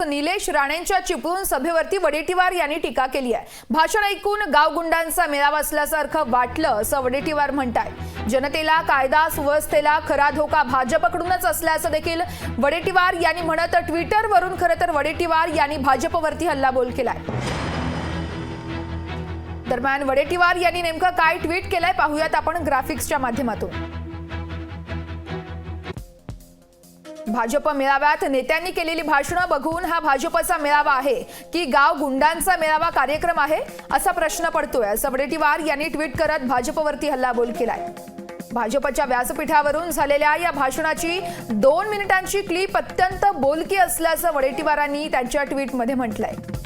निलेश राणेंच्या चिपळूण सभेवरती वडेट्टीवार यांनी टीका केली आहे। भाषण ऐकून गावगुंडांचा मेळावा असल्यासारखं वाटलं असं वडेट्टीवार म्हणतायत। जनतेला कायदा सुव्यवस्थेला खरा धोका भाजपकडूनच असल्याचं देखील वडेट्टीवार यांनी म्हणत ट्विटरवरून खरं तर वडेट्टीवार यांनी भाजपवरती हल्लाबोल केलाय। दरम्यान वडेट्टीवार यांनी नेमकं काय ट्विट केलंय पाहूयात आपण ग्राफिक्सच्या माध्यमातून। भाजप मेळाव्यात नेत्यांनी केलेली भाषणं बघून हा भाजपचा मेळावा आहे की गाव गुंडांचा मेळावा कार्यक्रम आहे असा प्रश्न पडतोय असं वडेट्टीवार यांनी ट्विट करत भाजपवरती हल्लाबोल केलाय। भाजपच्या व्यासपीठावरून झालेल्या या भाषणाची 2 मिनिटांची क्लिप अत्यंत बोलकी असल्याचं वडेट्टीवारांनी त्यांच्या ट्विटमध्ये म्हटलंय।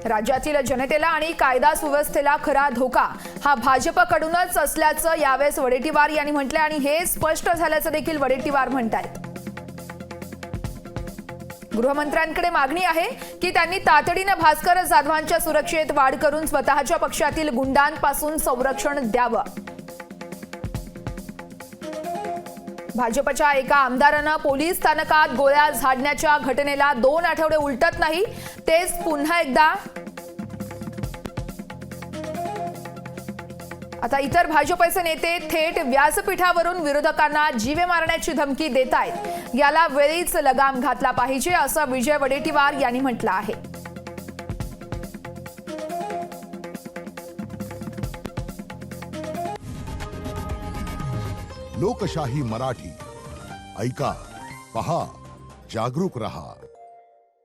राज्यातील जनतेला आणि कायदा सुव्यवस्थेला खरा धोका हा भाजपकडूनच असल्याचं यावेळेस वडेट्टीवार यांनी म्हटलंय आणि हे स्पष्ट झाल्याचं देखील वडेट्टीवार म्हणतायत। गृहमंत्र्यांकडे मागणी आहे की त्यांनी तातडीने भास्कर जाधवांच्या सुरक्षेत वाढ करून स्वतःच्या पक्षातील गुंडांपासून संरक्षण द्यावं। भाजपच्या एका आमदारानं पोलीस स्थानकात गोळ्या झाडण्याच्या घटनेला 2 आठवडे उलटत नाही तेच पुन्हा एकदा आता इतर भाजपचे नेते थेट व्यासपीठावरून विरोधकांना जीवे मारण्याची धमकी देत आहेत। याला वेळीच लगाम घातला पाहिजे असं विजय वडेट्टीवार यांनी म्हटलं आहे। लोकशाही मराठी ऐका, पहा, जागरूक रहा।